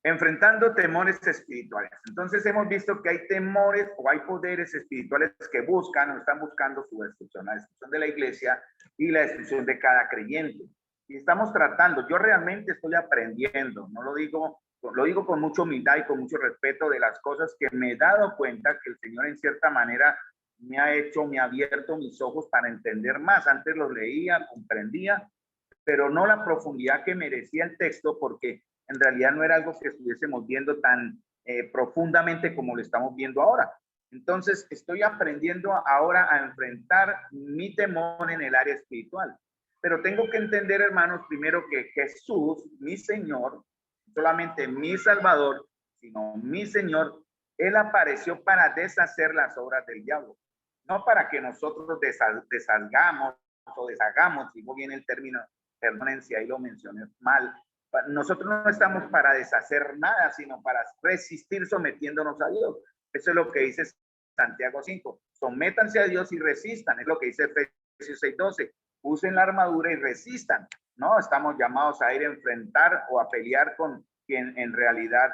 enfrentando temores espirituales. Entonces hemos visto que hay temores o hay poderes espirituales que buscan o están buscando su destrucción, la destrucción de la iglesia y la destrucción de cada creyente. Y estamos tratando, yo realmente estoy aprendiendo, no lo digo con mucha humildad y con mucho respeto de las cosas que me he dado cuenta que el Señor en cierta manera me ha abierto mis ojos para entender más. Antes los leía, comprendía, pero no la profundidad que merecía el texto, porque en realidad no era algo que estuviésemos viendo tan profundamente como lo estamos viendo ahora. Entonces, estoy aprendiendo ahora a enfrentar mi temor en el área espiritual. Pero tengo que entender, hermanos, primero que Jesús, mi Señor, solamente mi Salvador, sino mi Señor, Él apareció para deshacer las obras del diablo, no para que nosotros deshagamos o deshagamos, si no viene el término, perdonen si ahí lo mencioné mal. Nosotros no estamos para deshacer nada, sino para resistir sometiéndonos a Dios. Eso es lo que dice Santiago 5. Sométanse a Dios y resistan. Es lo que dice Efesios 6:12. Usen la armadura y resistan. No estamos llamados a ir a enfrentar o a pelear con quien en realidad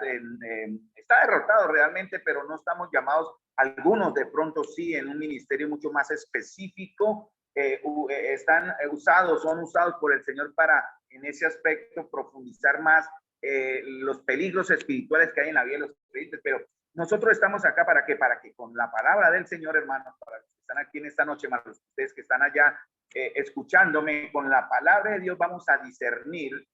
está derrotado realmente, pero no estamos llamados, algunos de pronto sí, en un ministerio mucho más específico, son usados por el Señor para en ese aspecto profundizar más los peligros espirituales que hay en la vida de los creyentes. Pero nosotros estamos acá para que con la palabra del Señor, hermanos, para los que están aquí en esta noche, más ustedes que están allá escuchándome, con la palabra de Dios vamos a discernir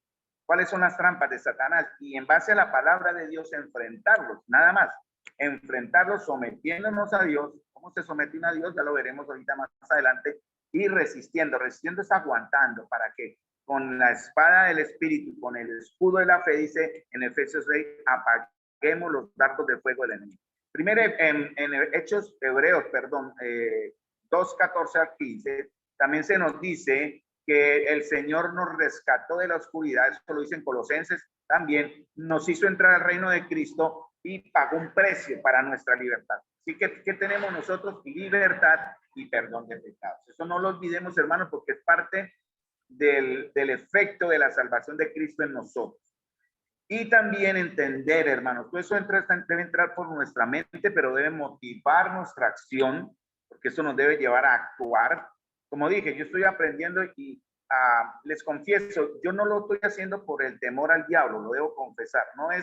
cuáles son las trampas de Satanás y en base a la palabra de Dios enfrentarlos, nada más, enfrentarlos sometiéndonos a Dios. ¿Cómo se somete a Dios? Ya lo veremos ahorita más adelante. Y resistiendo es aguantando para que con la espada del Espíritu, con el escudo de la fe, dice en Efesios 6, apaguemos los dardos de fuego del enemigo. Primero en Hechos Hebreos, 2:14 al 15, también se nos dice que el Señor nos rescató de la oscuridad, eso lo dice en Colosenses, también nos hizo entrar al reino de Cristo y pagó un precio para nuestra libertad. Así que, ¿qué tenemos nosotros? Libertad y perdón de pecados. Eso no lo olvidemos, hermanos, porque es parte del efecto de la salvación de Cristo en nosotros. Y también entender, hermanos, todo eso debe entrar por nuestra mente, pero debe motivar nuestra acción, porque eso nos debe llevar a actuar. Como dije, yo estoy aprendiendo y les confieso, yo no lo estoy haciendo por el temor al diablo, lo debo confesar. No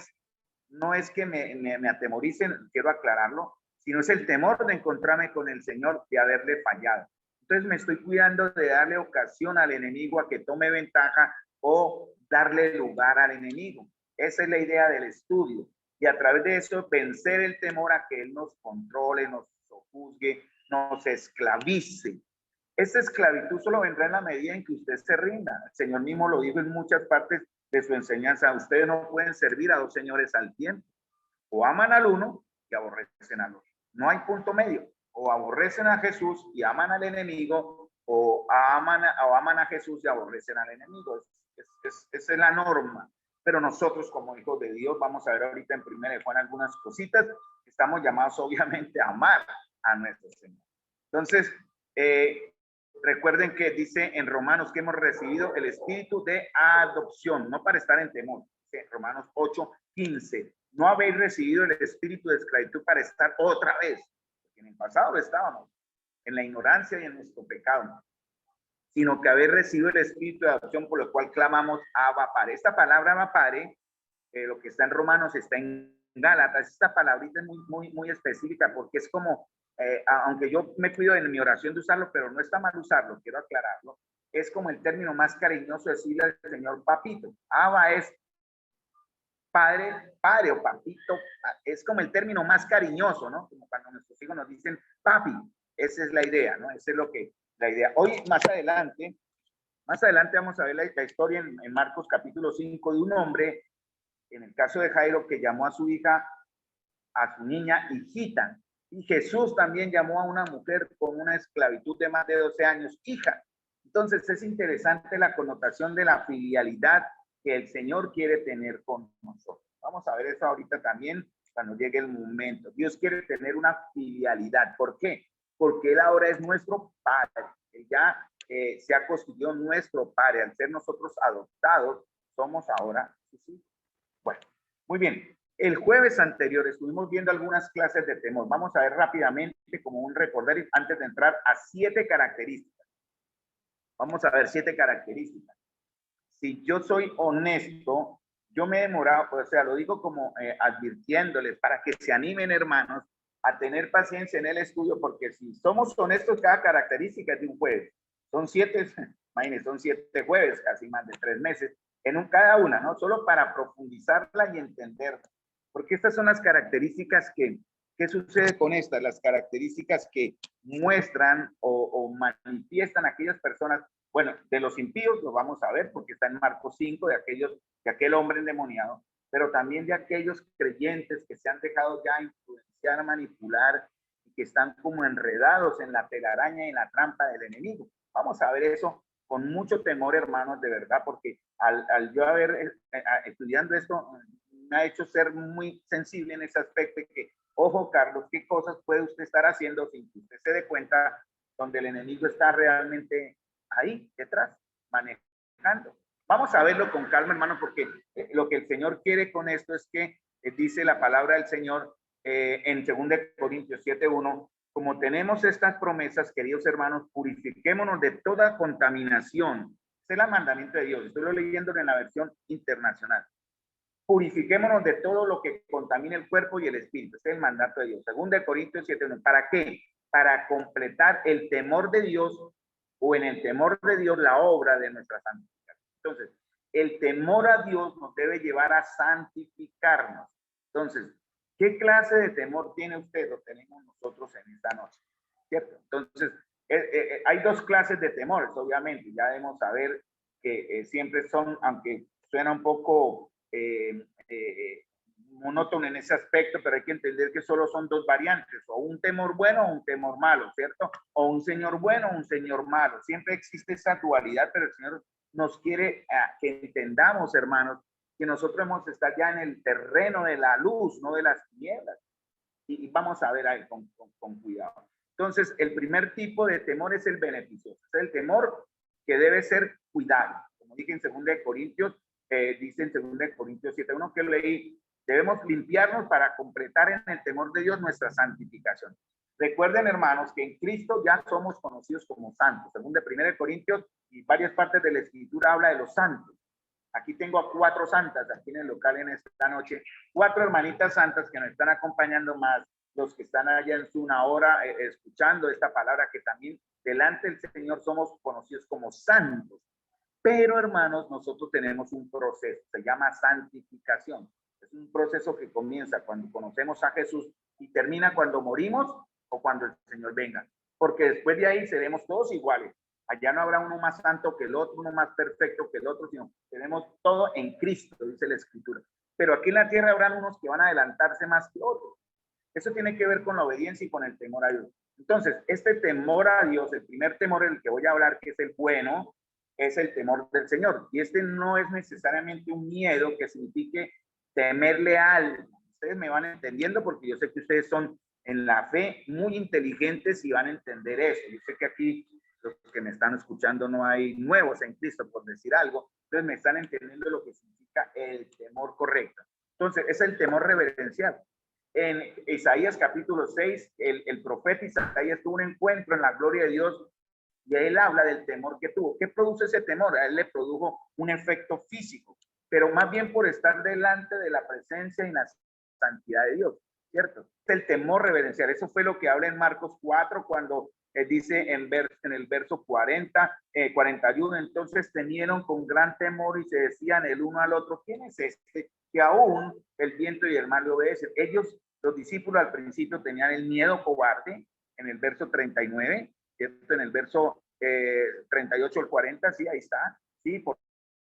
es que me atemoricen, quiero aclararlo, sino es el temor de encontrarme con el Señor, de haberle fallado. Entonces me estoy cuidando de darle ocasión al enemigo a que tome ventaja o darle lugar al enemigo. Esa es la idea del estudio. Y a través de eso vencer el temor a que Él nos controle, nos sojuzgue, nos esclavice. Esa esclavitud solo vendrá en la medida en que usted se rinda. El Señor mismo lo dijo en muchas partes de su enseñanza. Ustedes no pueden servir a dos señores al tiempo. O aman al uno y aborrecen al otro. No hay punto medio. O aborrecen a Jesús y aman al enemigo, o aman a Jesús y aborrecen al enemigo. Esa es la norma. Pero nosotros como hijos de Dios, vamos a ver ahorita en 1 Juan algunas cositas, estamos llamados obviamente a amar a nuestro Señor. Entonces, recuerden que dice en Romanos que hemos recibido el espíritu de adopción, no para estar en temor. Dice Romanos 8:15, no habéis recibido el espíritu de esclavitud para estar otra vez, porque en el pasado lo estábamos, en la ignorancia y en nuestro pecado, sino que habéis recibido el espíritu de adopción por lo cual clamamos Abba Padre. Esta palabra Abba Padre, lo que está en Romanos está en Gálatas. Esta palabrita es muy específica porque es como, aunque yo me cuido en mi oración de usarlo, pero no está mal usarlo, quiero aclararlo, es como el término más cariñoso de decirle al Señor papito. Abba es padre o papito, es como el término más cariñoso, ¿no? Como cuando nuestros hijos nos dicen papi, esa es la idea, ¿no? Esa es la idea. Hoy, más adelante vamos a ver la historia en Marcos capítulo 5 de un hombre, en el caso de Jairo, que llamó a su hija, a su niña hijita. Y Jesús también llamó a una mujer con una esclavitud de más de 12 años, hija. Entonces es interesante la connotación de la filialidad que el Señor quiere tener con nosotros. Vamos a ver eso ahorita también cuando llegue el momento. Dios quiere tener una filialidad. ¿Por qué? Porque Él ahora es nuestro Padre. Él ya se ha constituido nuestro Padre. Al ser nosotros adoptados, somos ahora sus hijos. Bueno, Muy bien. El jueves anterior estuvimos viendo algunas clases de temor. Vamos a ver rápidamente como un recordar antes de entrar a 7 características. Vamos a ver 7 características. Si yo soy honesto, yo me he demorado, o sea, lo digo como advirtiéndoles para que se animen, hermanos, a tener paciencia en el estudio, porque si somos honestos, cada característica es de un jueves. Son 7, imagínense, son 7 jueves, casi más de 3 meses, cada una, ¿no? Solo para profundizarla y entenderla. Porque estas son las características ¿qué sucede con estas? Las características que muestran o manifiestan a aquellas personas, bueno, de los impíos lo vamos a ver porque está en Marcos 5, de aquel hombre endemoniado, pero también de aquellos creyentes que se han dejado ya influenciar, manipular y que están como enredados en la telaraña y en la trampa del enemigo. Vamos a ver eso con mucho temor, hermanos, de verdad, porque al yo haber estudiando esto, me ha hecho ser muy sensible en ese aspecto de que, ojo, Carlos, ¿qué cosas puede usted estar haciendo sin que usted se dé cuenta donde el enemigo está realmente ahí detrás, manejando? Vamos a verlo con calma, hermano, porque lo que el Señor quiere con esto es que dice la palabra del Señor en 2 Corintios 7:1, como tenemos estas promesas, queridos hermanos, purifiquémonos de toda contaminación. Ese es el mandamiento de Dios. Estoy leyendo en la versión internacional. Purifiquémonos de todo lo que contamine el cuerpo y el espíritu. Ese es el mandato de Dios. 2 Corintios 7:1. ¿Para qué? Para completar el temor de Dios, o en el temor de Dios la obra de nuestra santificación. Entonces, el temor a Dios nos debe llevar a santificarnos. Entonces, ¿qué clase de temor tiene usted o tenemos nosotros en esta noche? ¿Cierto? Entonces, hay 2 clases de temores, obviamente. Ya debemos saber que siempre son, aunque suena un poco monótono en ese aspecto, pero hay que entender que solo son 2 variantes, o un temor bueno o un temor malo, ¿cierto? O un señor bueno o un señor malo. Siempre existe esa dualidad, pero el Señor nos quiere que entendamos, hermanos, que nosotros hemos de estar ya en el terreno de la luz, no de las tinieblas. Y vamos a ver ahí con cuidado. Entonces, el primer tipo de temor es el beneficioso. Es el temor que debe ser cuidado. Como dije en 2 Corintios, dice en 2 Corintios 7:1 que leí, debemos limpiarnos para completar en el temor de Dios nuestra santificación. Recuerden, hermanos, que en Cristo ya somos conocidos como santos. Según de 1 Corintios y varias partes de la Escritura habla de los santos. Aquí tengo a 4 santas aquí en el local en esta noche, 4 hermanitas santas que nos están acompañando, más los que están allá en Zoom ahora escuchando esta palabra, que también delante del Señor somos conocidos como santos. Pero, hermanos, nosotros tenemos un proceso, se llama santificación. Es un proceso que comienza cuando conocemos a Jesús y termina cuando morimos o cuando el Señor venga. Porque después de ahí seremos todos iguales. Allá no habrá uno más santo que el otro, uno más perfecto que el otro, sino tenemos todo en Cristo, dice la Escritura. Pero aquí en la tierra habrán unos que van a adelantarse más que otros. Eso tiene que ver con la obediencia y con el temor a Dios. Entonces, este temor a Dios, el primer temor del que voy a hablar, que es el bueno, es el temor del Señor. Y este no es necesariamente un miedo que signifique temerle a algo. Ustedes me van entendiendo, porque yo sé que ustedes son en la fe muy inteligentes y van a entender eso. Yo sé que aquí los que me están escuchando no hay nuevos en Cristo, por decir algo. Entonces me están entendiendo lo que significa el temor correcto. Entonces, es el temor reverencial. En Isaías capítulo 6, el profeta Isaías tuvo un encuentro en la gloria de Dios y él habla del temor que tuvo. ¿Qué produce ese temor? A él le produjo un efecto físico, pero más bien por estar delante de la presencia y la santidad de Dios, ¿cierto? Es el temor reverencial. Eso fue lo que habla en Marcos 4 cuando dice en el verso 41, entonces temieron con gran temor y se decían el uno al otro, ¿quién es este que aún el viento y el mar le obedecen? Ellos, los discípulos, al principio tenían el miedo cobarde, en el verso 39, ¿cierto? En el verso 38 al 40, sí, ahí está. Sí, ¿por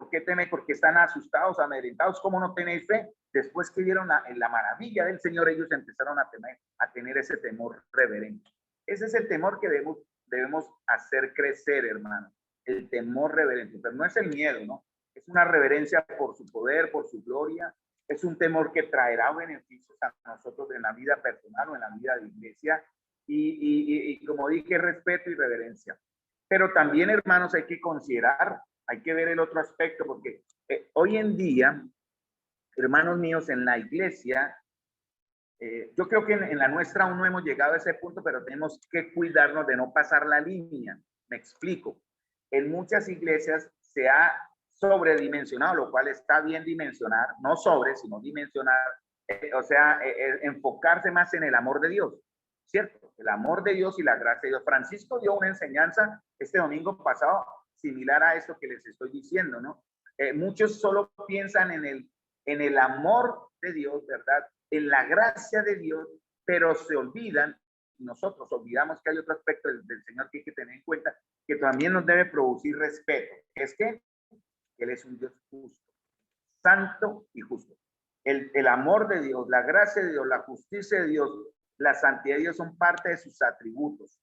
qué temen? Porque están asustados, amedrentados. ¿Cómo no tenéis fe? Después que vieron la maravilla del Señor, ellos empezaron a tener ese temor reverente. Ese es el temor que debemos hacer crecer, hermano. El temor reverente. Pero no es el miedo, ¿no? Es una reverencia por su poder, por su gloria. Es un temor que traerá beneficios a nosotros en la vida personal o en la vida de iglesia. Y como dije, respeto y reverencia. Pero también, hermanos, hay que considerar, hay que ver el otro aspecto, porque hoy en día hermanos míos, en la iglesia, yo creo que en la nuestra aún no hemos llegado a ese punto, pero tenemos que cuidarnos de no pasar la línea. Me explico. En muchas iglesias se ha sobredimensionado, lo cual está bien dimensionar, no sobre, sino dimensionar, o sea, enfocarse más en el amor de Dios, ¿cierto? El amor de Dios y la gracia de Dios. Francisco dio una enseñanza este domingo pasado similar a esto que les estoy diciendo, ¿no? Muchos solo piensan en el amor de Dios, ¿verdad? En la gracia de Dios, pero se olvidan, nosotros olvidamos que hay otro aspecto del Señor que hay que tener en cuenta, que también nos debe producir respeto. Es que Él es un Dios justo, santo y justo. El amor de Dios, la gracia de Dios, la justicia de Dios, la santidad de Dios son parte de sus atributos.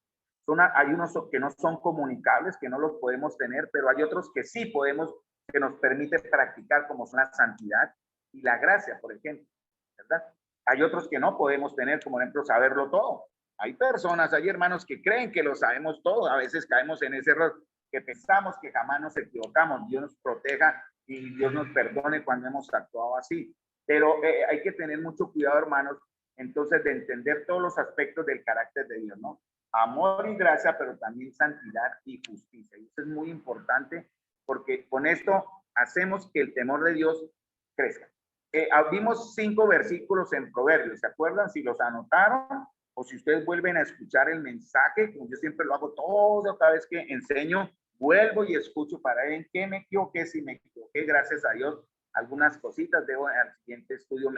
Hay unos que no son comunicables, que no los podemos tener, pero hay otros que sí podemos, que nos permite practicar, como son la santidad y la gracia, por ejemplo, ¿verdad? Hay otros que no podemos tener, como por ejemplo, saberlo todo. Hay personas, hay hermanos que creen que lo sabemos todo. A veces caemos en ese error, que pensamos que jamás nos equivocamos. Dios nos proteja y Dios nos perdone cuando hemos actuado así. Pero hay que tener mucho cuidado, hermanos, entonces de entender todos los aspectos del carácter de Dios, ¿no? Amor y gracia, pero también santidad y justicia. Y eso es muy importante porque con esto hacemos que el temor de Dios crezca. Vimos 5 versículos en Proverbios, ¿se acuerdan? Si los anotaron o si ustedes vuelven a escuchar el mensaje, como yo siempre lo hago todo, cada vez que enseño, vuelvo y escucho para ver en qué me equivoqué, si me equivoqué, gracias a Dios, algunas cositas debo al siguiente estudio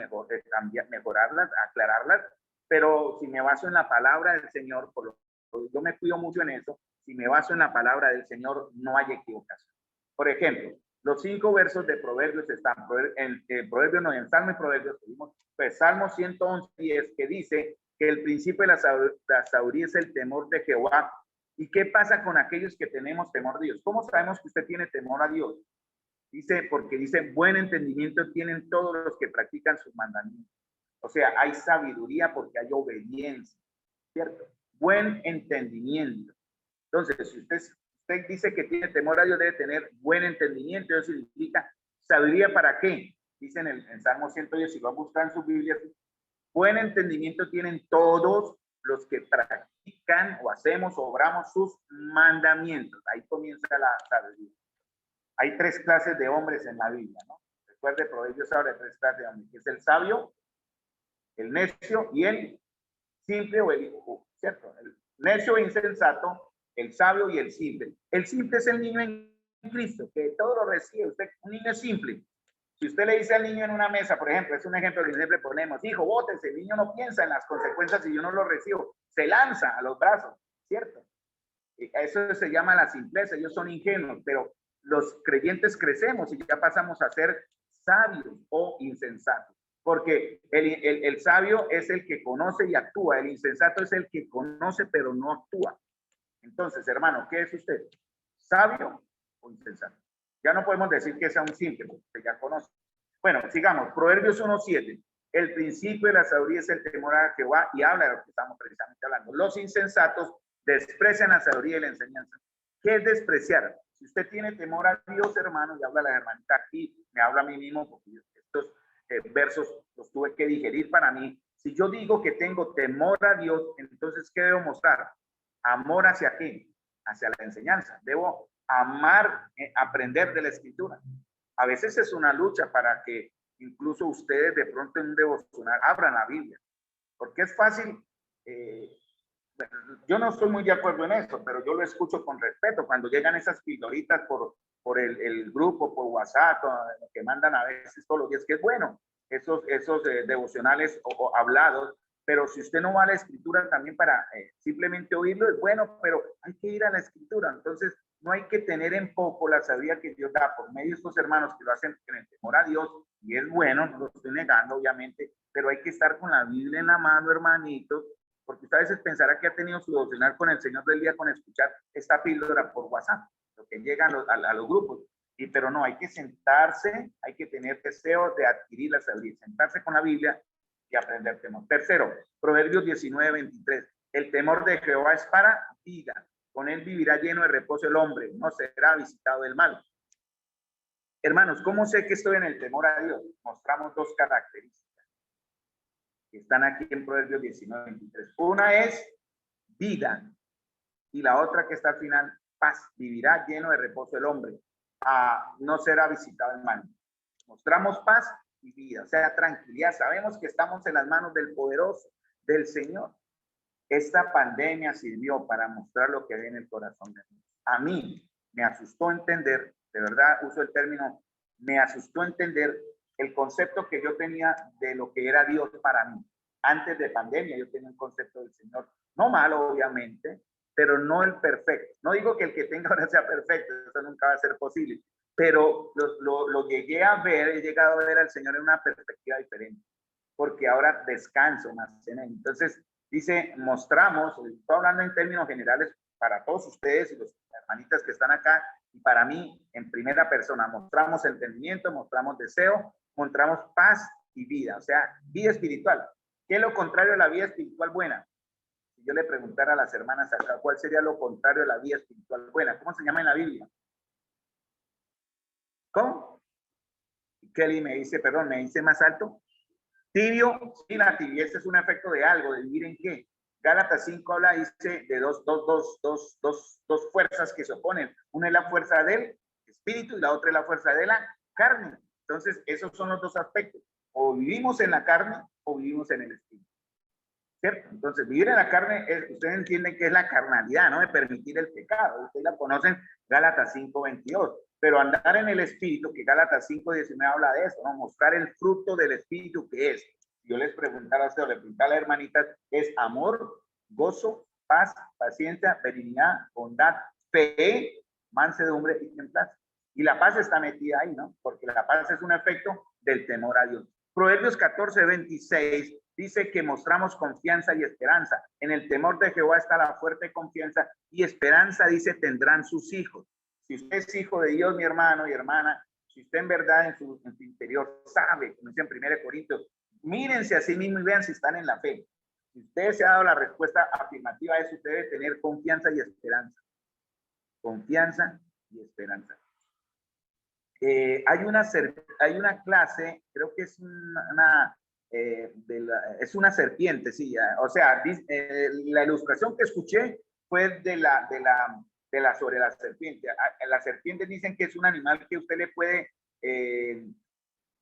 cambiar, mejorarlas, aclararlas, pero si me baso en la palabra del Señor, yo me cuido mucho en eso, si me baso en la palabra del Señor, no hay equivocación. Por ejemplo, los 5 versos de Proverbios están en Proverbios, no, en Salmo y Proverbios, pues Salmo 111:10, que dice que el principio de la sabiduría es el temor de Jehová. ¿Y qué pasa con aquellos que tenemos temor de Dios? ¿Cómo sabemos que usted tiene temor a Dios? Dice, porque dice, buen entendimiento tienen todos los que practican sus mandamientos. O sea, hay sabiduría porque hay obediencia, ¿cierto? Buen entendimiento. Entonces, si usted dice que tiene temor a Dios, debe tener buen entendimiento. Eso significa sabiduría para qué. Dicen en Salmo 110, si lo buscan en sus Biblias, buen entendimiento tienen todos los que practican o hacemos o obramos sus mandamientos. Ahí comienza la sabiduría. Hay 3 clases de hombres en la Biblia, ¿no? Recuerde, Proverbios habla de 3 clases de hombres, que es el sabio, el necio y el simple o el hijo, ¿cierto? El necio e insensato, el sabio y el simple. El simple es el niño en Cristo, que todo lo recibe. Usted, un niño es simple. Si usted le dice al niño en una mesa, por ejemplo, es un ejemplo que siempre ponemos, hijo, bótese, el niño no piensa en las consecuencias si yo no lo recibo, se lanza a los brazos, ¿cierto? Eso se llama la simpleza, ellos son ingenuos, pero los creyentes crecemos y ya pasamos a ser sabios o insensatos, porque el sabio es el que conoce y actúa, el insensato es el que conoce pero no actúa. Entonces, hermano, ¿qué es usted? ¿Sabio o insensato? Ya no podemos decir que sea un simple, porque ya conoce. Bueno, sigamos. Proverbios 1:7. El principio de la sabiduría es el temor a Jehová, y habla de lo que estamos precisamente hablando. Los insensatos desprecian la sabiduría y la enseñanza. ¿Qué es despreciar? Si usted tiene temor a Dios, hermano, y habla la hermanita aquí, me habla a mí mismo, porque estos versos los tuve que digerir para mí. Si yo digo que tengo temor a Dios, entonces, ¿qué debo mostrar? Amor hacia qué? Hacia la enseñanza. Debo amar, aprender de la escritura. A veces es una lucha para que incluso ustedes de pronto en un devocional abran la Biblia, porque es fácil. Yo no estoy muy de acuerdo en eso, pero yo lo escucho con respeto. Cuando llegan esas pildoritas por el grupo, por WhatsApp, que mandan a veces todos los días, que es bueno, esos devocionales o hablados, pero si usted no va a la escritura también para simplemente oírlo, es bueno, pero hay que ir a la escritura. Entonces, no hay que tener en poco la sabiduría que Dios da por medio de estos hermanos que lo hacen en el temor a Dios, y es bueno, no lo estoy negando, obviamente, pero hay que estar con la Biblia en la mano, hermanitos, porque usted a veces pensará que ha tenido su devocional con el Señor del día con escuchar esta píldora por WhatsApp, lo que llegan a los grupos. Pero no, hay que sentarse, hay que tener deseo de adquirir la sabiduría, sentarse con la Biblia y aprender temor. Tercero, Proverbios 19:23. El temor de Jehová es para vida. Con él vivirá lleno de reposo el hombre, no será visitado del mal. Hermanos, ¿cómo sé que estoy en el temor a Dios? Mostramos dos características que están aquí en Proverbios 19:23. Una es vida y la otra que está al final, paz. Vivirá lleno de reposo el hombre. No será visitado el mal. Mostramos paz y vida, o sea, tranquilidad. Sabemos que estamos en las manos del poderoso, del Señor. Esta pandemia sirvió para mostrar lo que hay en el corazón de Dios. A mí me asustó entender, de verdad uso el término, me asustó entender el concepto que yo tenía de lo que era Dios para mí. Antes de pandemia yo tenía un concepto del Señor, no malo obviamente, pero no el perfecto. No digo que el que tenga ahora sea perfecto, eso nunca va a ser posible, pero lo llegué a ver, he llegado a ver al Señor en una perspectiva diferente, porque ahora descanso más en él. Entonces, dice, mostramos, estoy hablando en términos generales para todos ustedes y los hermanitas que están acá, y para mí, en primera persona, mostramos entendimiento, mostramos deseo, mostramos paz y vida, o sea, vida espiritual. ¿Qué es lo contrario a la vida espiritual buena? Si yo le preguntara a las hermanas acá, ¿cuál sería lo contrario a la vida espiritual buena? ¿Cómo se llama en la Biblia? ¿Cómo? Kelly me dice, perdón, me dice más alto. Tibio, sí, la tibieza es un efecto de algo, de vivir en qué. Gálatas 5 habla, dice, de dos fuerzas que se oponen. Una es la fuerza del espíritu y la otra es la fuerza de la carne. Entonces, esos son los dos aspectos. O vivimos en la carne o vivimos en el espíritu. ¿Cierto? Entonces, vivir en la carne, ustedes entienden que es la carnalidad, ¿no? De permitir el pecado. Ustedes la conocen, Gálatas 5:22. Pero andar en el espíritu, que Gálatas 5:19 habla de eso, ¿no? Mostrar el fruto del espíritu que es. Yo les preguntara a usted, o le preguntara a la hermanita, es amor, gozo, paz, paciencia, benignidad, bondad, fe, mansedumbre y templanza. Y la paz está metida ahí, ¿no? Porque la paz es un efecto del temor a Dios. Proverbios 14:26 dice que mostramos confianza y esperanza. En el temor de Jehová está la fuerte confianza y esperanza, dice, tendrán sus hijos. Si usted es hijo de Dios, mi hermano y hermana, si usted en verdad en su interior sabe, como dice en 1 Corintios, mírense a sí mismo y vean si están en la fe. Si usted se ha dado la respuesta afirmativa a eso, usted debe tener confianza y esperanza. Confianza y esperanza. Hay una clase, creo que es es una serpiente, sí, o sea, la ilustración que escuché fue sobre la serpiente. Las serpientes dicen que es un animal que usted le puede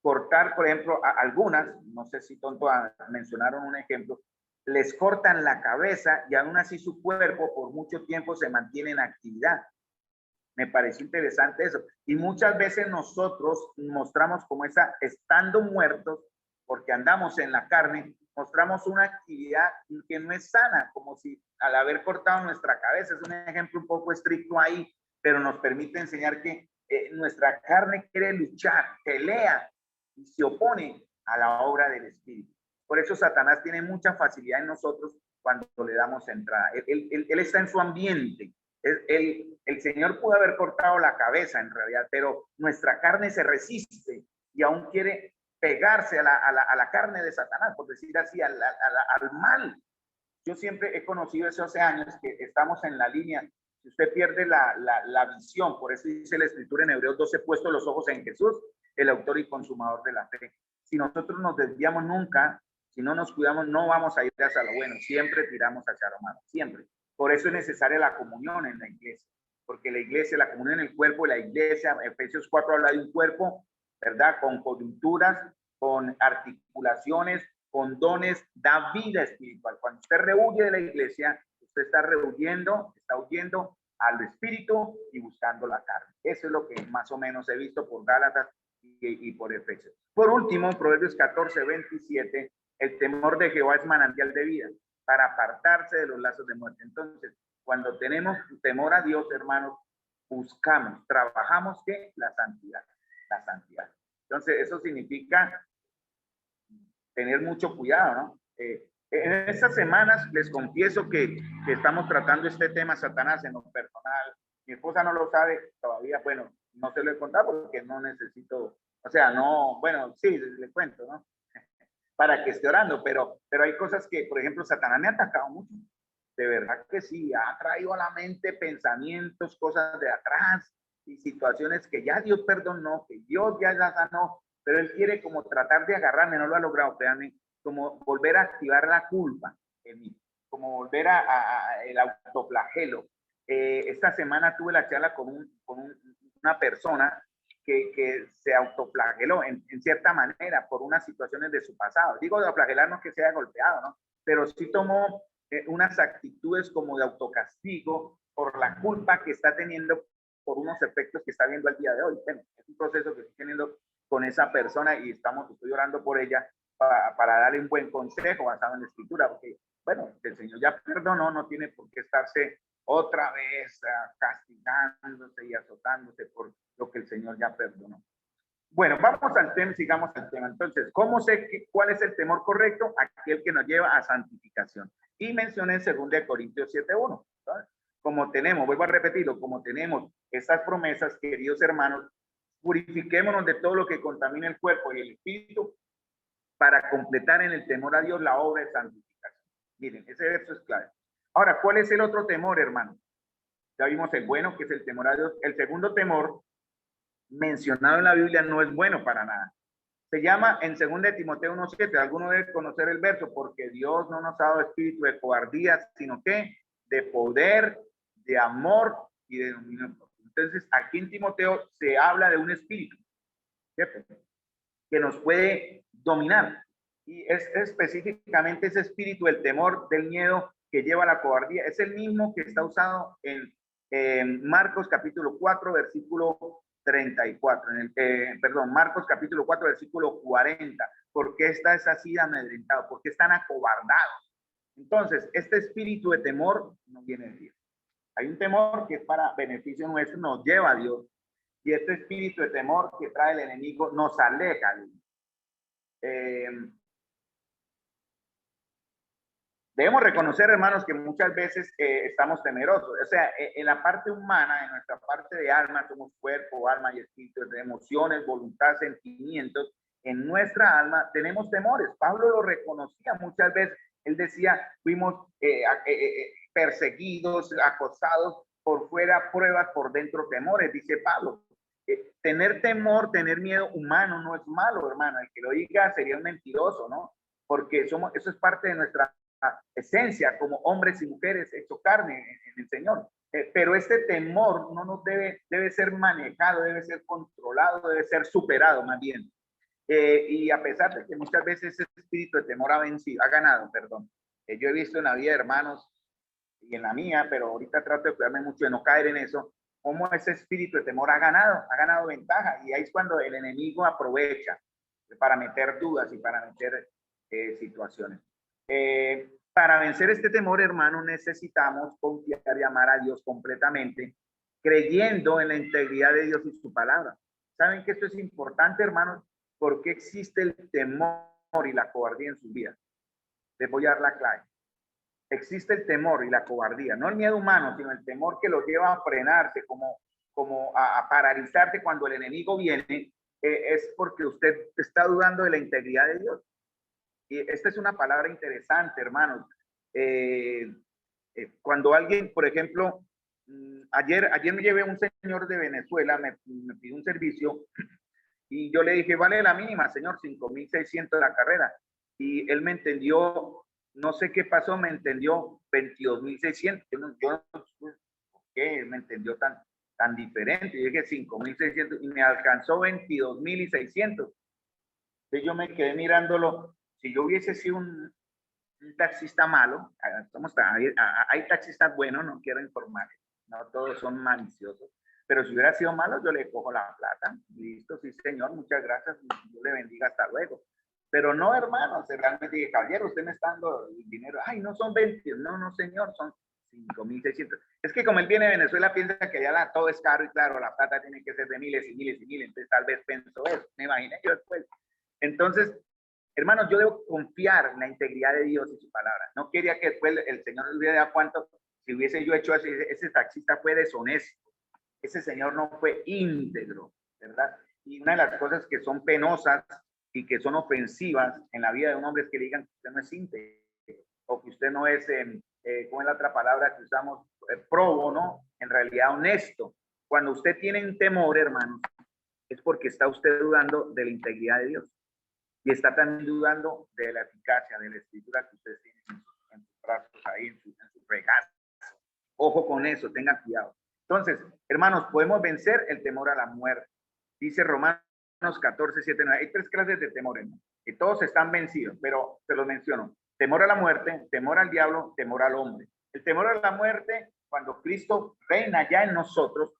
cortar, por ejemplo, a algunas, no sé si tonto mencionaron un ejemplo, les cortan la cabeza y aún así su cuerpo por mucho tiempo se mantiene en actividad. Me pareció interesante eso. Y muchas veces nosotros mostramos como esa, estando muertos, porque andamos en la carne, mostramos una actividad que no es sana, como si al haber cortado nuestra cabeza, es un ejemplo un poco estricto ahí, pero nos permite enseñar que nuestra carne quiere luchar, pelea y se opone a la obra del Espíritu. Por eso Satanás tiene mucha facilidad en nosotros cuando le damos entrada. Él está en su ambiente. El Señor pudo haber cortado la cabeza en realidad, pero nuestra carne se resiste y aún quiere pegarse a la carne de Satanás, por decir así, al mal. Yo siempre he conocido eso hace años, que estamos en la línea. Si usted pierde la visión, por eso dice la Escritura en Hebreos 12, puesto los ojos en Jesús, el autor y consumador de la fe. Si nosotros nos desviamos nunca, si no nos cuidamos, no vamos a ir hacia lo bueno, siempre tiramos hacia lo malo, siempre. Por eso es necesaria la comunión en la iglesia, porque la iglesia, la comunión en el cuerpo, la iglesia, Efesios 4 habla de un cuerpo, ¿verdad? Con coyunturas, con articulaciones, con dones, da vida espiritual. Cuando usted rehuye de la iglesia, usted está rehuyendo, está huyendo al espíritu y buscando la carne. Eso es lo que más o menos he visto por Gálatas y por Efesios. Por último, Proverbios 14:27, el temor de Jehová es manantial de vida, para apartarse de los lazos de muerte. Entonces, cuando tenemos temor a Dios, hermanos, buscamos, trabajamos que la santidad, la santidad. Entonces, eso significa tener mucho cuidado, ¿no? En estas semanas les confieso que estamos tratando este tema, Satanás, en lo personal. Mi esposa no lo sabe todavía, bueno, no se lo he contado porque no necesito, o sea, no, bueno, sí, le cuento, ¿no? Para que esté orando, pero hay cosas que, por ejemplo, Satanás me ha atacado mucho. De verdad que sí, ha traído a la mente pensamientos, cosas de atrás, y situaciones que ya Dios perdonó, que Dios ya la sanó, pero él quiere como tratar de agarrarme, no lo ha logrado, créanme, como volver a activar la culpa en mí, como volver a el autoflagelo. Esta semana tuve la charla con una persona que se autoflageló en cierta manera por unas situaciones de su pasado. Digo de flagelar no que se haya golpeado, ¿no? Pero sí tomó unas actitudes como de autocastigo por la culpa que está teniendo por unos efectos que está viendo al día de hoy. Bueno, es un proceso que estoy teniendo con esa persona y estoy orando por ella para darle un buen consejo basado en la escritura, porque, bueno, el Señor ya perdonó, no tiene por qué estarse otra vez castigándose y azotándose por lo que el Señor ya perdonó. Bueno, vamos al tema, sigamos al tema. Entonces, ¿cómo sé cuál es el temor correcto? Aquel que nos lleva a santificación. Y mencioné en 2 Corintios 7:1. Como tenemos, vuelvo a repetirlo, como tenemos estas promesas, queridos hermanos, purifiquémonos de todo lo que contamina el cuerpo y el espíritu para completar en el temor a Dios la obra de santificación. Miren, ese verso es clave. Ahora, ¿cuál es el otro temor, hermano? Ya vimos el bueno, que es el temor a Dios. El segundo temor mencionado en la Biblia no es bueno para nada. Se llama en 2 Timoteo 1:7. Alguno debe conocer el verso, porque Dios no nos ha dado espíritu de cobardía, sino que de poder, de amor y de dominio propio. Entonces, aquí en Timoteo se habla de un espíritu, ¿cierto?, que nos puede dominar. Y es específicamente ese espíritu, el temor, del miedo que lleva a la cobardía. Es el mismo que está usado en Marcos capítulo 4, versículo 34. Marcos capítulo 4, versículo 40. ¿Por qué estás así amedrentado? ¿Por qué están acobardados? Entonces, este espíritu de temor no viene de Dios. Hay un temor que es para beneficio nuestro, nos lleva a Dios. Y este espíritu de temor que trae el enemigo nos aleja de Dios. Debemos reconocer, hermanos, que muchas veces estamos temerosos. O sea, en la parte humana, en nuestra parte de alma, somos cuerpo, alma y espíritu, de emociones, voluntad, sentimientos. En nuestra alma tenemos temores. Pablo lo reconocía muchas veces. Él decía, fuimos perseguidos, acosados por fuera, pruebas por dentro, temores, dice Pablo. Tener temor, tener miedo humano no es malo, hermano. El que lo diga sería un mentiroso, ¿no? Porque eso es parte de nuestra esencia como hombres y mujeres hecho carne en el Señor. Pero este temor no nos debe ser manejado, debe ser controlado, debe ser superado más bien. Y a pesar de que muchas veces ese espíritu de temor ha ganado, perdón. Yo he visto en la vida de hermanos y en la mía, pero ahorita trato de cuidarme mucho de no caer en eso, cómo ese espíritu de temor ha ganado ventaja. Y ahí es cuando el enemigo aprovecha para meter dudas y para meter situaciones. Para vencer este temor, hermano, necesitamos confiar y amar a Dios completamente, creyendo en la integridad de Dios y su palabra. ¿Saben que esto es importante, hermanos? ¿Por qué existe el temor y la cobardía en sus vidas? Les voy a dar la clave. Existe el temor y la cobardía, no el miedo humano, sino el temor que los lleva a frenarse, como a paralizarse cuando el enemigo viene, es porque usted está dudando de la integridad de Dios. Y esta es una palabra interesante, hermanos. Cuando alguien, por ejemplo, ayer me llevé un señor de Venezuela, me pidió un servicio y yo le dije, vale la mínima, señor, 5.600 la carrera. Y él me entendió, no sé qué pasó, me entendió 22.600. Yo no sé por qué me entendió tan diferente. Yo dije 5.600 y me alcanzó 22.600. Entonces yo me quedé mirándolo. Si yo hubiese sido un taxista malo, hay taxistas buenos, no quiero informar, no todos son maliciosos, pero si hubiera sido malo, yo le cojo la plata, listo, sí señor, muchas gracias, yo le bendiga, hasta luego. Pero no, hermano, realmente dije, caballero, usted me está dando dinero, ay, no son 20, no señor, son 5.600. Es que como él viene de Venezuela, piensa que allá todo es caro y claro, la plata tiene que ser de miles y miles y miles, entonces tal vez pensó eso, me imaginé yo después. Entonces, hermanos, yo debo confiar en la integridad de Dios y su palabra. No quería que después el Señor le hubiera dado cuánto, si hubiese yo hecho ese taxista fue deshonesto. Ese señor no fue íntegro, ¿verdad? Y una de las cosas que son penosas y que son ofensivas en la vida de un hombre es que le digan que usted no es íntegro o que usted no es, ¿cómo es la otra palabra que usamos? Probo, ¿no? En realidad honesto. Cuando usted tiene un temor, hermanos, es porque está usted dudando de la integridad de Dios y está también dudando de la eficacia de la escritura que usted tiene en sus brazos, ahí en su regazo. Ojo con eso, tenga cuidado. Entonces, hermanos, podemos vencer el temor a la muerte. Dice Romanos 14, 7, 9. Hay tres clases de temor, hermanos, y todos están vencidos, pero se los menciono. Temor a la muerte, temor al diablo, temor al hombre. El temor a la muerte, cuando Cristo reina ya en nosotros,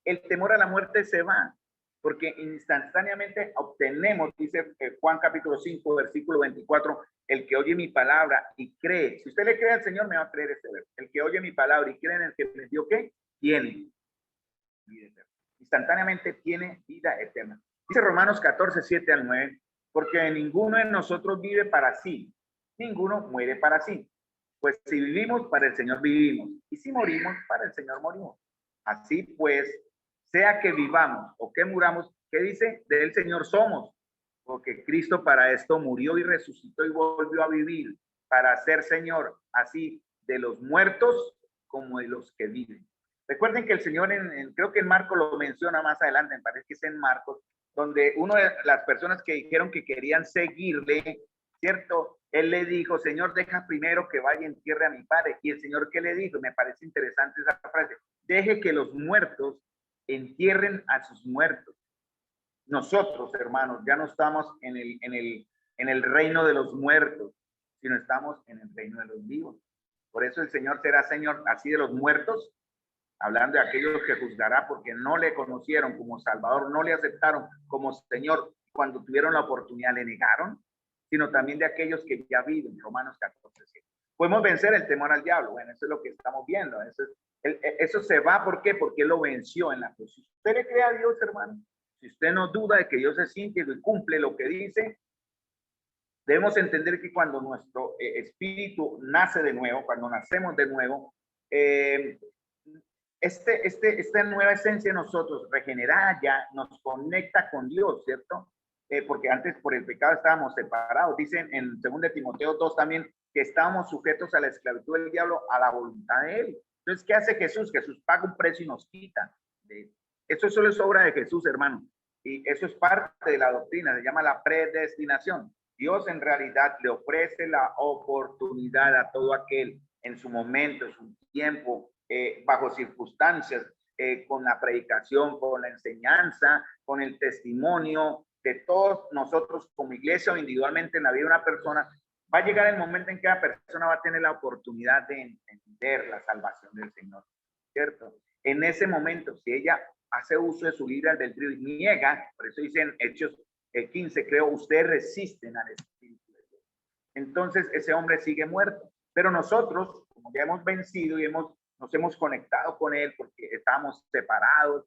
el temor a la muerte se va, porque instantáneamente obtenemos, dice Juan capítulo 5, versículo 24, el que oye mi palabra y cree. Si usted le cree al Señor, me va a creer este verso. El que oye mi palabra y cree en el que me dio, ¿qué? Tiene vida eterna. Instantáneamente tiene vida eterna. Dice Romanos 14, 7 al 9, porque ninguno de nosotros vive para sí, ninguno muere para sí. Pues si vivimos, para el Señor vivimos, y si morimos, para el Señor morimos. Así pues, sea que vivamos o que muramos, ¿qué dice? Del Señor somos, porque Cristo para esto murió y resucitó y volvió a vivir, para ser Señor, así de los muertos como de los que viven. Recuerden que el Señor, creo que en Marcos lo menciona más adelante, me parece que es en Marcos, donde una de las personas que dijeron que querían seguirle, ¿cierto? Él le dijo, Señor, deja primero que vaya y entierre a mi padre. Y el Señor, ¿qué le dijo? Me parece interesante esa frase. Deje que los muertos entierren a sus muertos. Nosotros, hermanos, ya no estamos en el reino de los muertos, sino estamos en el reino de los vivos. Por eso el Señor será Señor así de los muertos, hablando de aquellos que juzgará porque no le conocieron como Salvador, no le aceptaron como Señor, cuando tuvieron la oportunidad le negaron, sino también de aquellos que ya viven, Romanos 14, 7. Podemos vencer el temor al diablo, bueno, eso es lo que estamos viendo, eso se va, ¿por qué? Porque él lo venció en la cruz. Si usted le cree a Dios, hermano, si usted no duda de que Dios es íntegro y cumple lo que dice, debemos entender que cuando nuestro espíritu nace de nuevo, cuando nacemos de nuevo, esta nueva esencia de nosotros, regenerada ya, nos conecta con Dios, ¿cierto? Porque antes por el pecado estábamos separados. Dicen en 2 Timoteo 2 también que estábamos sujetos a la esclavitud del diablo, a la voluntad de él. Entonces, ¿qué hace Jesús? Jesús paga un precio y nos quita. Eso solo es obra de Jesús, hermano. Y eso es parte de la doctrina, se llama la predestinación. Dios en realidad le ofrece la oportunidad a todo aquel en su momento, en su tiempo, bajo circunstancias, con la predicación, con la enseñanza, con el testimonio de todos nosotros como iglesia o individualmente en la vida de una persona. Va a llegar el momento en que la persona va a tener la oportunidad de entender la salvación del Señor, ¿cierto? En ese momento, si ella hace uso de su libre albedrío y niega, por eso dicen Hechos 15, creo, ustedes resisten al Espíritu de Dios. Entonces ese hombre sigue muerto. Pero nosotros, como ya hemos vencido y nos hemos conectado con él porque estábamos separados,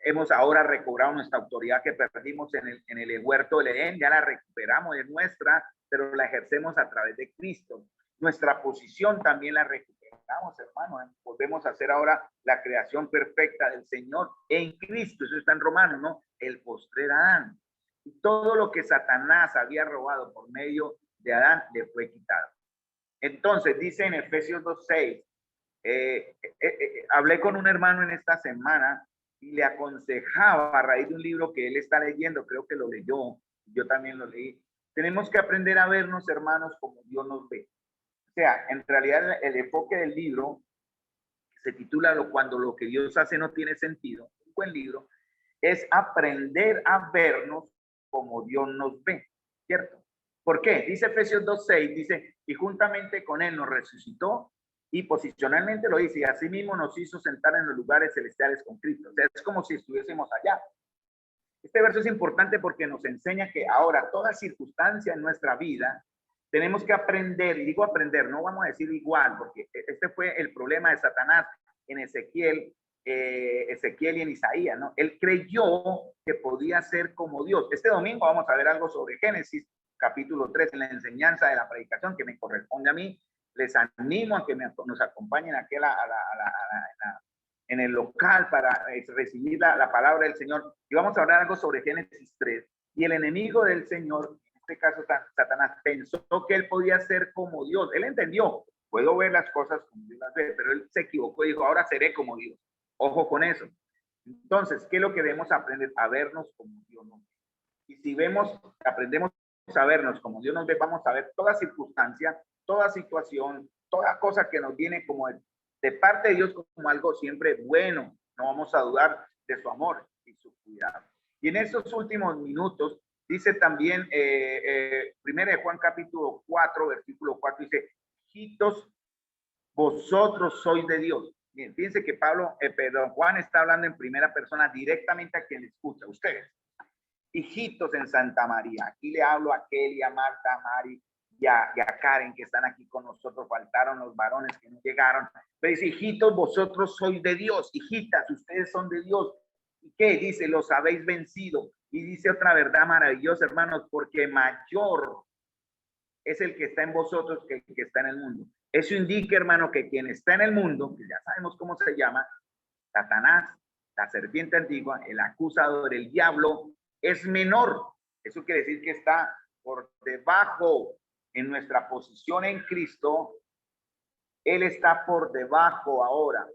hemos ahora recobrado nuestra autoridad que perdimos en el huerto del Edén, ya la recuperamos, es nuestra, pero la ejercemos a través de Cristo. Nuestra posición también la recuperamos, hermano. Volvemos a hacer ahora la creación perfecta del Señor en Cristo. Eso está en Romanos, ¿no? El postrer Adán. Y todo lo que Satanás había robado por medio de Adán le fue quitado. Entonces, dice en Efesios 2:6, hablé con un hermano en esta semana y le aconsejaba a raíz de un libro que él está leyendo, creo que lo leyó, yo también lo leí. Tenemos que aprender a vernos, hermanos, como Dios nos ve. O sea, en realidad el enfoque del libro se titula Cuando lo que Dios hace no tiene sentido. Un buen libro es aprender a vernos como Dios nos ve, ¿cierto? ¿Por qué? Dice Efesios 2:6, dice, y juntamente con él nos resucitó y posicionalmente lo dice, y así mismo nos hizo sentar en los lugares celestiales con Cristo. O sea, es como si estuviésemos allá. Este verso es importante porque nos enseña que ahora toda circunstancia en nuestra vida tenemos que aprender, y digo aprender, no vamos a decir igual, porque este fue el problema de Satanás en Ezequiel y en Isaías, ¿no? Él creyó que podía ser como Dios. Este domingo vamos a ver algo sobre Génesis, capítulo 3, en la enseñanza de la predicación que me corresponde a mí. Les animo a que nos acompañen aquí en el local para recibir la palabra del Señor. Y vamos a hablar algo sobre Génesis 3. Y el enemigo del Señor, en este caso Satanás, pensó que él podía ser como Dios. Él entendió, puedo ver las cosas como Dios las ve, pero él se equivocó y dijo, ahora seré como Dios. Ojo con eso. Entonces, ¿qué es lo que debemos aprender? A vernos como Dios nos ve. Y si aprendemos a vernos como Dios nos ve, vamos a ver toda circunstancia, toda situación, toda cosa que nos viene como de parte de Dios como algo siempre bueno. No vamos a dudar de su amor y su cuidado. Y en estos últimos minutos, dice también, primero de Juan capítulo 4, versículo 4, dice, hijitos, vosotros sois de Dios. Bien, fíjense que Juan está hablando en primera persona directamente a quien le escucha, ustedes. Hijitos en Santa María. Aquí le hablo a Kelly, a Marta, a Mari y a Karen, que están aquí con nosotros. Faltaron los varones que no llegaron. Pero dice, hijitos, vosotros sois de Dios. Hijitas, ustedes son de Dios. ¿Y qué? Dice, los habéis vencido. Y dice otra verdad maravillosa, hermanos, porque mayor es el que está en vosotros que el que está en el mundo. Eso indica, hermano, que quien está en el mundo, que ya sabemos cómo se llama, Satanás, la serpiente antigua, el acusador, el diablo, es menor. Eso quiere decir que está por debajo en nuestra posición en Cristo. Él está por debajo ahora.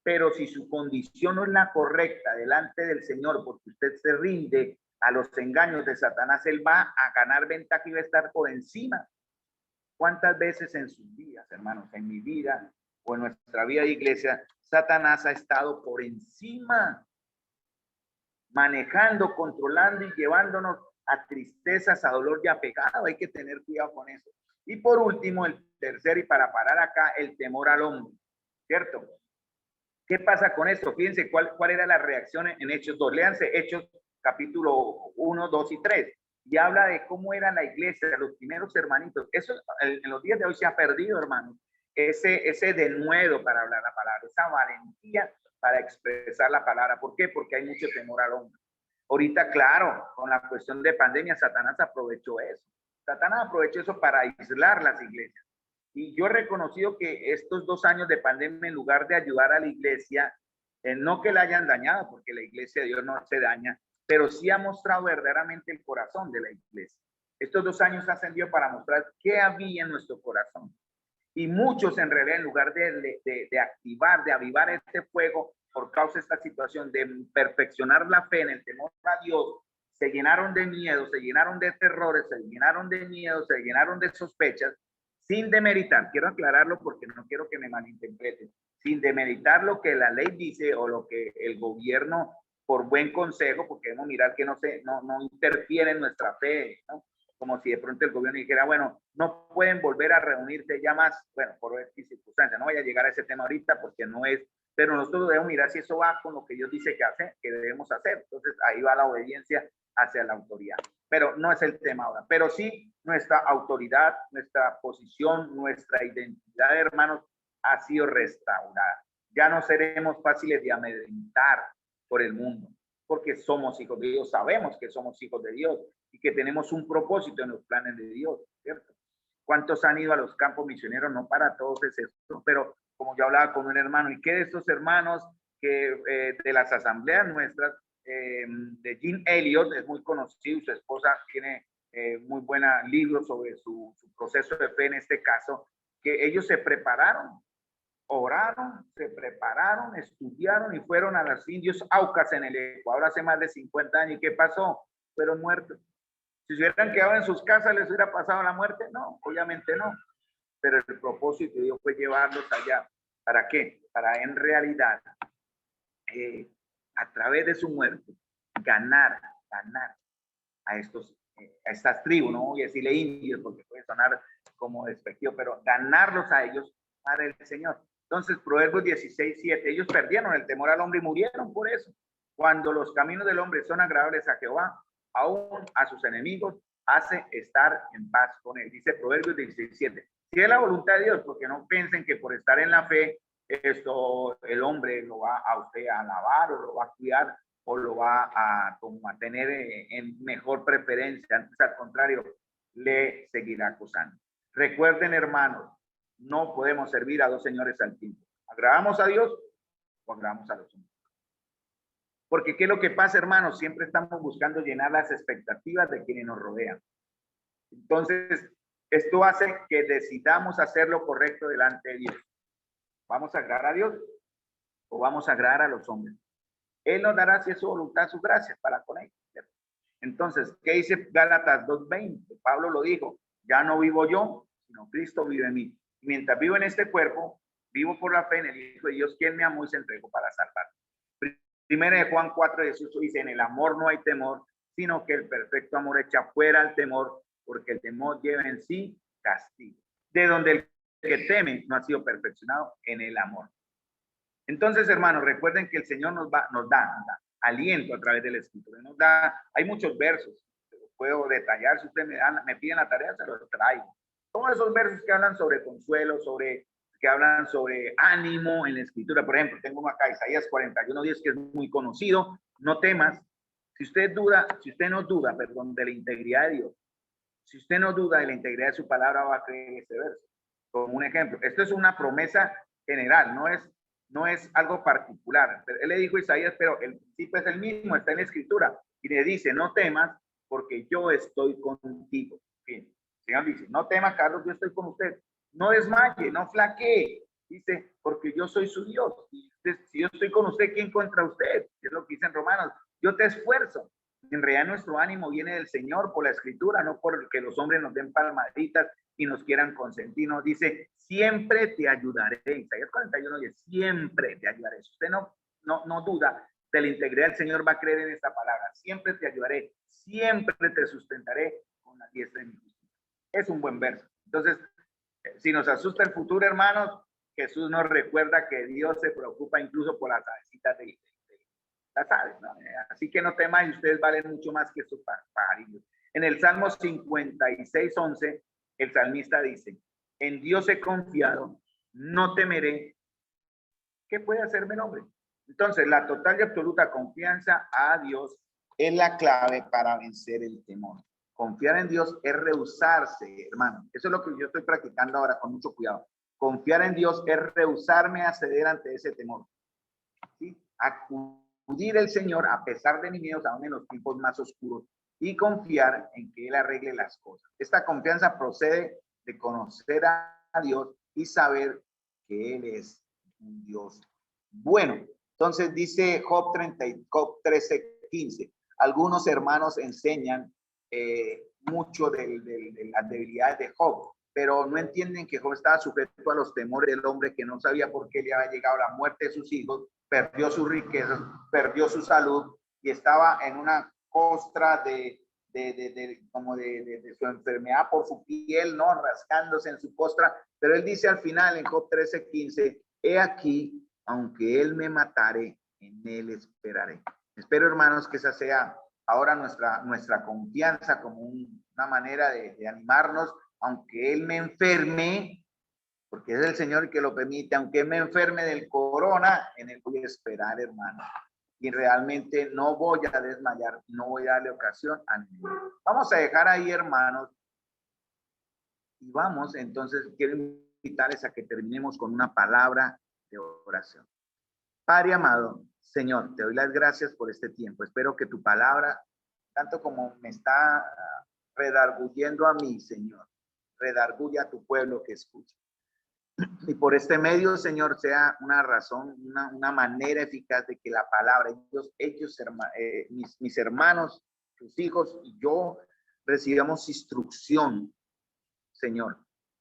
Pero si su condición no es la correcta delante del Señor, porque usted se rinde a los engaños de Satanás, él va a ganar ventaja y va a estar por encima. ¿Cuántas veces en sus vidas, hermanos, en mi vida o en nuestra vida de iglesia, Satanás ha estado por encima, manejando, controlando y llevándonos a tristezas, a dolor y a pecado? Hay que tener cuidado con eso. Y por último, el tercero, y para parar acá, el temor al hombre, ¿cierto? ¿Qué pasa con esto? Fíjense cuál era la reacción en Hechos 2. Léanse Hechos capítulo 1, 2 y 3. Y habla de cómo era la iglesia, los primeros hermanitos. Eso en los días de hoy se ha perdido, hermanos. Ese denuedo para hablar la palabra, esa valentía para expresar la palabra. ¿Por qué? Porque hay mucho temor al hombre. Ahorita, claro, con la cuestión de pandemia, Satanás aprovechó eso. Satanás aprovechó eso para aislar las iglesias. Y yo he reconocido que estos 2 años de pandemia, en lugar de ayudar a la iglesia, no que la hayan dañado, porque la iglesia de Dios no se daña, pero sí ha mostrado verdaderamente el corazón de la iglesia. Estos 2 años ha servido para mostrar qué había en nuestro corazón. Y muchos en realidad, en lugar de activar, de avivar este fuego por causa de esta situación, de perfeccionar la fe en el temor a Dios, se llenaron de miedo, se llenaron de terrores, se llenaron de miedo, se llenaron de sospechas, sin demeritar. Quiero aclararlo porque no quiero que me malinterpreten. Sin demeritar lo que la ley dice o lo que el gobierno, por buen consejo, porque debemos mirar que no interfiere en nuestra fe, ¿no? Como si de pronto el gobierno dijera, bueno, no pueden volver a reunirse ya más, bueno, por X circunstancias. No voy a llegar a ese tema ahorita porque no es, pero nosotros debemos mirar si eso va con lo que Dios dice que debemos hacer. Entonces ahí va la obediencia hacia la autoridad. Pero no es el tema ahora. Pero sí, nuestra autoridad, nuestra posición, nuestra identidad, hermanos, ha sido restaurada. Ya no seremos fáciles de amedrentar por el mundo, porque somos hijos de Dios, sabemos que somos hijos de Dios y que tenemos un propósito en los planes de Dios, ¿cierto? ¿Cuántos han ido a los campos misioneros? No para todos es esto, pero como yo hablaba con un hermano, ¿y qué de estos hermanos que de las asambleas nuestras, de Jim Elliot, es muy conocido, su esposa tiene muy buena libro sobre su proceso de fe en este caso, que ellos se prepararon, oraron, se prepararon, estudiaron y fueron a los indios Aucas en el Ecuador hace más de 50 años. ¿Y qué pasó? Fueron muertos. Si se hubieran quedado en sus casas, ¿les hubiera pasado la muerte? No, obviamente no. Pero el propósito de Dios fue llevarlos allá. ¿Para qué? Para en realidad, a través de su muerte, ganar a estas tribus, no voy a decirle indios porque puede sonar como despectivo, pero ganarlos a ellos para el Señor. Entonces, Proverbios 16:7, ellos perdieron el temor al hombre y murieron por eso. Cuando los caminos del hombre son agradables a Jehová, aún a sus enemigos hace estar en paz con él. Dice Proverbios 16:7. Si es la voluntad de Dios, porque no piensen que por estar en la fe, el hombre lo va a usted a alabar o lo va a cuidar o lo va a tener en mejor preferencia. Antes, al contrario, le seguirá acusando. Recuerden, hermanos, no podemos servir a dos señores al tiempo. ¿Agradamos a Dios o agradamos a los hombres? Porque ¿qué es lo que pasa, hermanos? Siempre estamos buscando llenar las expectativas de quienes nos rodean. Entonces, esto hace que decidamos hacer lo correcto delante de Dios. ¿Vamos a agradar a Dios o vamos a agradar a los hombres. Él nos dará, si es su voluntad, su gracia para con ellos. Entonces, ¿qué dice Gálatas 2:20? Pablo lo dijo, ya no vivo yo, sino Cristo vive en mí. Y mientras vivo en este cuerpo, vivo por la fe en el Hijo de Dios, quien me amó y se entregó para salvar. Primera de Juan 4:18 dice, en el amor no hay temor, sino que el perfecto amor echa fuera el temor, porque el temor lleva en sí castigo. De donde el que teme no ha sido perfeccionado en el amor. Entonces, hermanos, recuerden que el Señor nos da aliento a través del Escritura. Hay muchos versos, puedo detallar, si ustedes me piden la tarea, se los traigo. Todos esos versos que hablan sobre consuelo, que hablan sobre ánimo en la Escritura. Por ejemplo, tengo uno acá, Isaías 41:10, que es muy conocido. No temas. Si usted no duda, de la integridad de Dios, si usted no duda de la integridad de su palabra, va a creer este verso. Como un ejemplo, esto es una promesa general, no es algo particular. Él le dijo a Isaías, pero el principio es el mismo, está en la Escritura. Y le dice, no temas, porque yo estoy contigo. Bien. El Señor dice, no temas, Carlos, yo estoy con usted. No desmaye, no flaquee. Dice, porque yo soy su Dios. Y si yo estoy con usted, ¿quién contra usted? Es lo que dicen Romanos. Yo te esfuerzo. En realidad nuestro ánimo viene del Señor por la Escritura, no por que los hombres nos den palmaditas y nos quieran consentir. Nos dice, siempre te ayudaré. Isaías 41:10, siempre te ayudaré. Si usted no duda de la integridad del Señor, va a creer en esta palabra. Siempre te ayudaré, siempre te sustentaré con la diestra de mi justicia. Es un buen verso. Entonces, si nos asusta el futuro, hermanos, Jesús nos recuerda que Dios se preocupa incluso por las avecitas de las aves, ¿no? Así que no temas, y ustedes valen mucho más que estos pajarillos. En el Salmo 56:11, el salmista dice, en Dios he confiado, no temeré. ¿Qué puede hacerme el hombre? Entonces, la total y absoluta confianza a Dios es la clave para vencer el temor. Confiar en Dios es rehusarse, hermano. Eso es lo que yo estoy practicando ahora con mucho cuidado. Confiar en Dios es rehusarme a ceder ante ese temor. ¿Sí? Acudir al Señor a pesar de mis miedos, aún en los tiempos más oscuros, y confiar en que Él arregle las cosas. Esta confianza procede de conocer a Dios y saber que Él es un Dios bueno. Entonces dice Job 13:15. Algunos hermanos enseñan mucho de las debilidades de Job, pero no entienden que Job estaba sujeto a los temores del hombre que no sabía por qué le había llegado la muerte de sus hijos, perdió sus riquezas, perdió su salud y estaba en una costra de su enfermedad por su piel, ¿no? Rascándose en su costra. Pero él dice al final en Job 13:15, he aquí, aunque él me matare, en él esperaré. Espero, hermanos, que esa sea ahora nuestra confianza como una manera de animarnos, aunque él me enferme, porque es el Señor el que lo permite, aunque me enferme del corona, en él voy a esperar, hermano. Y realmente no voy a desmayar, no voy a darle ocasión a ninguno. Vamos a dejar ahí, hermanos, y vamos, entonces, quiero invitarles a que terminemos con una palabra de oración. Padre amado, Señor, te doy las gracias por este tiempo. Espero que tu palabra, tanto como me está redarguyendo a mí, Señor, redarguya a tu pueblo que escucha. Y por este medio, Señor, sea una razón, una manera eficaz de que la palabra, mis hermanos, tus hijos y yo recibamos instrucción, Señor,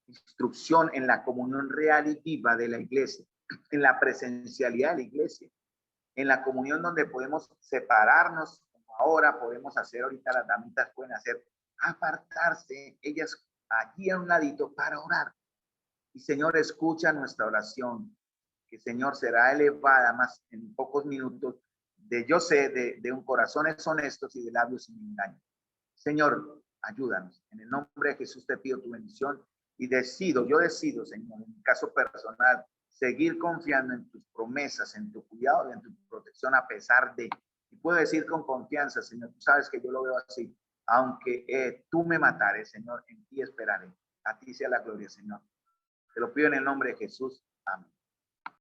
instrucción en la comunión real y viva de la iglesia, en la presencialidad de la iglesia, en la comunión donde podemos separarnos, como ahora podemos hacer, ahorita las damitas pueden hacer, apartarse ellas allí a un ladito para orar. Y Señor, escucha nuestra oración, que Señor será elevada más en pocos minutos, de un corazones honestos y de labios sin engaño. Señor, ayúdanos. En el nombre de Jesús te pido tu bendición y yo decido, Señor, en mi caso personal, seguir confiando en tus promesas, en tu cuidado y en tu protección a pesar de, y puedo decir con confianza, Señor, tú sabes que yo lo veo así, aunque tú me matares, Señor, en ti esperaré. A ti sea la gloria, Señor. Te lo pido en el nombre de Jesús. Amén.